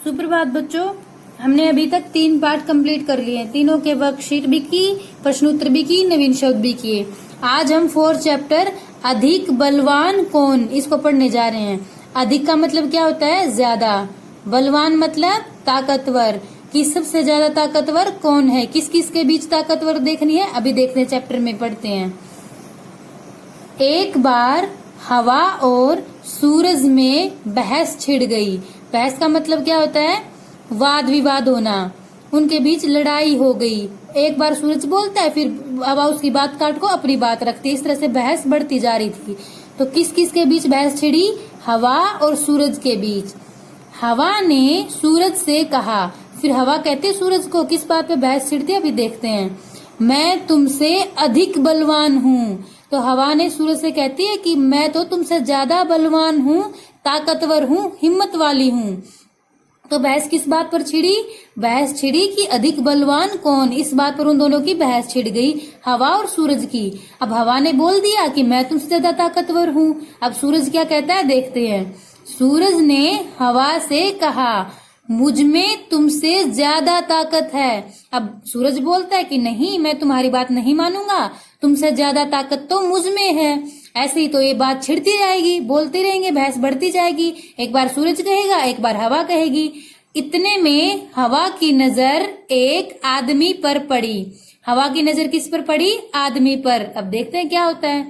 सुप्रभात बच्चों, हमने अभी तक 3 पार्ट कंप्लीट कर लिए हैं। तीनों के वर्कशीट भी की, प्रश्नोत्तर भी की, नवीन शब्द भी किए। आज हम 4th चैप्टर अधिक बलवान कौन, इसको पढ़ने जा रहे हैं। अधिक का मतलब क्या होता है? ज्यादा। बलवान मतलब ताकतवर, कि सबसे ज्यादा ताकतवर कौन है। किस किस के बीच ताकतवर देखनी है, अभी देखते चैप्टर में पढ़ते हैं। एक बार हवा और सूरज में बहस छिड़ गई। बहस का मतलब क्या होता है? वाद विवाद होना, उनके बीच लड़ाई हो गई। एक बार सूरज बोलता है, फिर हवा उसकी बात काट को अपनी बात रखती है। इस तरह से बहस बढ़ती जा रही थी। तो किस किस के बीच बहस छिड़ी? हवा और सूरज के बीच। हवा ने सूरज से कहा, फिर हवा कहती है सूरज को, किस बात पे बहस छिड़ती है अभी देखते हैं। मैं तुमसे अधिक बलवान हूँ। तो हवा ने सूरज से कहती है कि मैं तो तुमसे ज्यादा बलवान हूँ, ताकतवर हूँ, हिम्मत वाली हूँ। तो बहस किस बात पर छिड़ी? बहस छिड़ी कि अधिक बलवान कौन। इस बात पर उन दोनों की बहस छिड़ गई, हवा और सूरज की। अब हवा ने बोल दिया कि मैं तुमसे ज्यादा ताकतवर हूँ। अब सूरज क्या कहता है देखते हैं। सूरज ने हवा से कहा, मुझ में तुमसे ज्यादा ताकत है। अब सूरज बोलता है कि नहीं, मैं तुम्हारी बात नहीं मानूंगा, तुमसे ज्यादा ताकत तो मुझ में है। ऐसे ही तो ये बात छिड़ती जाएगी, बोलते रहेंगे, बहस बढ़ती जाएगी। एक बार सूरज कहेगा, एक बार हवा कहेगी। इतने में हवा की नजर एक आदमी पर पड़ी। हवा की नजर किस पर पड़ी? आदमी पर। अब देखते हैं क्या होता है।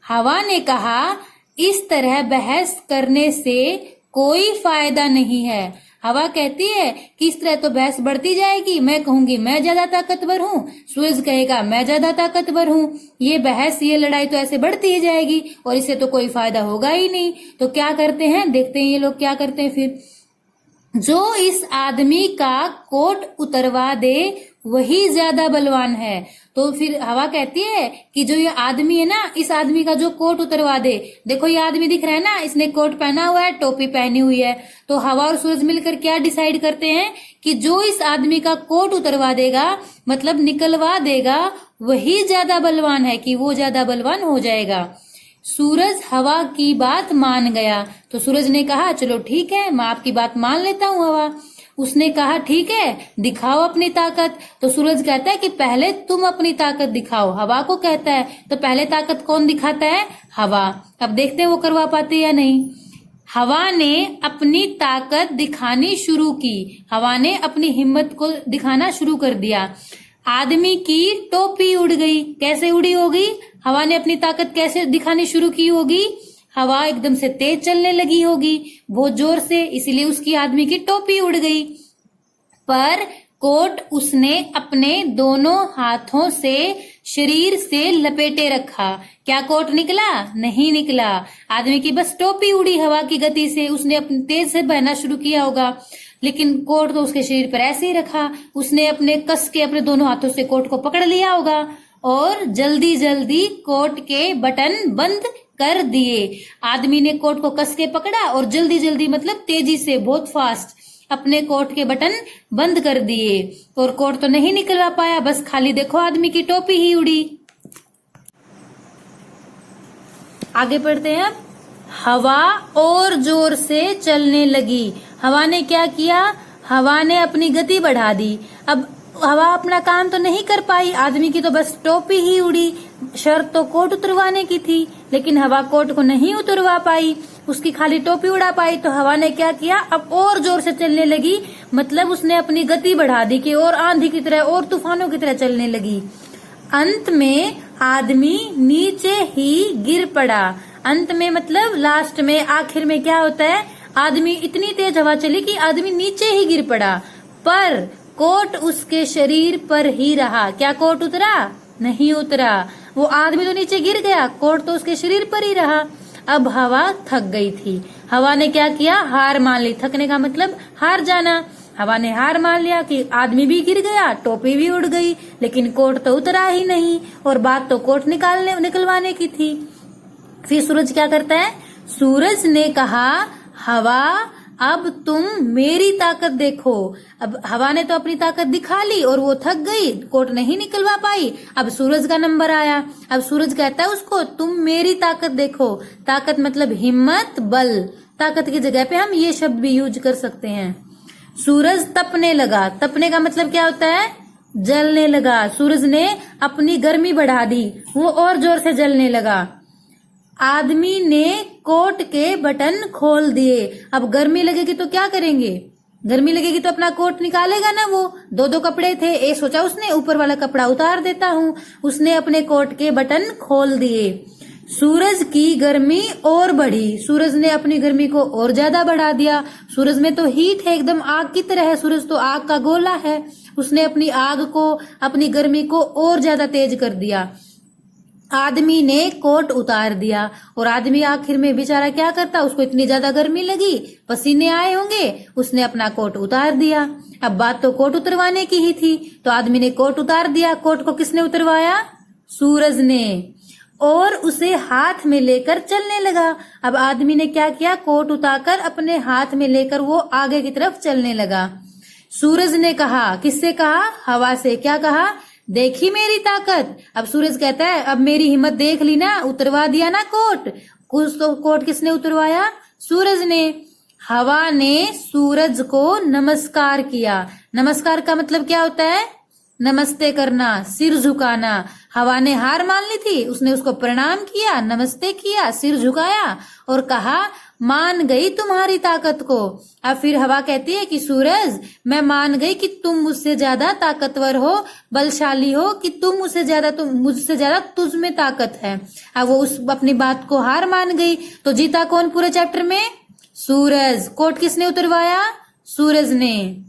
हवा ने कहा, इस तरह बहस करने से कोई फायदा नहीं है। हवा कहती है कि इस तरह तो बहस बढ़ती जाएगी। मैं कहूंगी मैं ज्यादा ताकतवर हूँ, सूरज कहेगा मैं ज्यादा ताकतवर हूँ। ये बहस, ये लड़ाई तो ऐसे बढ़ती ही जाएगी और इससे तो कोई फायदा होगा ही नहीं। तो क्या करते हैं देखते हैं ये लोग क्या करते हैं फिर। जो इस आदमी का कोट उतरवा दे वही ज्यादा बलवान है। तो फिर हवा कहती है कि जो ये आदमी है ना, इस आदमी का जो कोट उतरवा दे। देखो ये आदमी दिख रहा है ना, इसने कोट पहना हुआ है, टोपी पहनी हुई है। तो हवा और सूरज मिलकर क्या डिसाइड करते हैं कि जो इस आदमी का कोट उतरवा देगा, मतलब निकलवा देगा, वही ज्यादा बलवान है, कि वो ज्यादा बलवान हो जाएगा। सूरज हवा की बात मान गया। तो सूरज ने कहा चलो ठीक है, मैं आपकी बात मान लेता हूँ हवा। उसने कहा ठीक है, दिखाओ अपनी ताकत। तो सूरज कहता है कि पहले तुम अपनी ताकत दिखाओ। हवा को कहता है तो पहले ताकत कौन दिखाता है? हवा। अब देखते हैं वो करवा पाते या नहीं। हवा ने अपनी ताकत दिखानी शुरू की। हवा ने अपनी हिम्मत को दिखाना शुरू कर दिया। आदमी की टोपी उड़ गई। कैसे उड़ी होगी? हवा ने अपनी ताकत कैसे दिखानी शुरू की होगी? हवा एकदम से तेज चलने लगी होगी, बहुत जोर से, इसीलिए उसकी आदमी की टोपी उड़ गई। पर कोट उसने अपने दोनों हाथों से शरीर से लपेटे रखा। क्या कोट निकला? नहीं निकला। आदमी की बस टोपी उड़ी हवा की गति से, उसने अपने तेज से बहना शुरू किया होगा, लेकिन कोट तो उसके शरीर पर ऐसे ही रखा। उसने अपने कस के अपने दोनों हाथों से कोट को पकड़ लिया होगा और जल्दी जल्दी कोट के बटन बंद कर दिए। आदमी ने कोट को कस के पकड़ा और जल्दी जल्दी मतलब तेजी से, बहुत फास्ट, अपने कोट के बटन बंद कर दिए। और कोट तो नहीं निकलवा पाया, बस खाली देखो आदमी की टोपी ही उड़ी। आगे पढ़ते हैं अब। हवा और जोर से चलने लगी। हवा ने क्या किया? हवा ने अपनी गति बढ़ा दी। अब हवा अपना काम तो नहीं कर पाई, आदमी की तो बस टोपी ही उड़ी। शर्त तो कोट उतरवाने की थी, लेकिन हवा कोट को नहीं उतरवा पाई, उसकी खाली टोपी उड़ा पाई। तो हवा ने क्या किया? अब और जोर से चलने लगी, मतलब उसने अपनी गति बढ़ा दी कि और आंधी की तरह और तूफानों की तरह चलने लगी। अंत में आदमी नीचे ही गिर पड़ा। अंत में मतलब लास्ट में, आखिर में क्या होता है? आदमी, इतनी तेज हवा चली कि आदमी नीचे ही गिर पड़ा, पर कोट उसके शरीर पर ही रहा। क्या कोट उतरा? नहीं उतरा। वो आदमी तो नीचे गिर गया, कोट तो उसके शरीर पर ही रहा। अब हवा थक गई थी। हवा ने क्या किया? हार मान ली। थकने का मतलब हार जाना। हवा ने हार मान लिया कि आदमी भी गिर गया, टोपी भी उड़ गई, लेकिन कोट तो उतरा ही नहीं, और बात तो कोट निकलवाने की थी। फिर सूरज क्या करता है? सूरज ने कहा, हवा अब तुम मेरी ताकत देखो। अब हवा ने तो अपनी ताकत दिखा ली और वो थक गई, कोट नहीं निकलवा पाई। अब सूरज का नंबर आया। अब सूरज कहता है उसको, तुम मेरी ताकत देखो। ताकत मतलब हिम्मत, बल। ताकत की जगह पे हम ये शब्द भी यूज कर सकते हैं। सूरज तपने लगा। तपने का मतलब क्या होता है? जलने लगा। सूरज ने अपनी गर्मी बढ़ा दी, वो और जोर से जलने लगा। आदमी ने कोट के बटन खोल दिए। अब गर्मी लगेगी तो क्या करेंगे? गर्मी लगेगी तो अपना कोट निकालेगा ना। वो दो दो कपड़े थे, एक सोचा उसने ऊपर वाला कपड़ा उतार देता हूं, उसने अपने कोट के बटन खोल दिए। सूरज की गर्मी और बढ़ी। सूरज ने अपनी गर्मी को और ज्यादा बढ़ा दिया। सूरज में तो हीट है, एकदम आग की तरह है। सूरज तो आग का गोला है। उसने अपनी आग को, अपनी गर्मी को और ज्यादा तेज कर दिया। आदमी ने कोट उतार दिया और आदमी आखिर में बेचारा क्या करता, उसको इतनी ज्यादा गर्मी लगी, पसीने आए होंगे, उसने अपना कोट उतार दिया। अब बात तो कोट उतरवाने की ही थी, तो आदमी ने कोट उतार दिया। कोट को किसने उतरवाया? सूरज ने। और उसे हाथ में लेकर चलने लगा। अब आदमी ने क्या किया? कोट उतारकर अपने हाथ में लेकर वो आगे की तरफ चलने लगा। सूरज ने कहा, किससे कहा? हवा से। क्या कहा? देखी मेरी ताकत। अब सूरज कहता है, अब मेरी हिम्मत देख ली ना, उतरवा दिया ना कोट। कुछ तो कोट किसने उतरवाया? सूरज ने। हवा ने सूरज को नमस्कार किया। नमस्कार का मतलब क्या होता है? नमस्ते करना, सिर झुकाना। हवा ने हार मान ली थी, उसने उसको प्रणाम किया, नमस्ते किया, सिर झुकाया और कहा, मान गई तुम्हारी ताकत को। अब फिर हवा कहती है कि सूरज, मैं मान गई कि तुम मुझसे ज्यादा ताकतवर हो, बलशाली हो, कि तुम मुझसे ज्यादा तुझ में ताकत है। अब वो उस अपनी बात को हार मान गई। तो जीता कौन पूरे चैप्टर में? सूरज। कोट किसने उतरवाया? सूरज ने।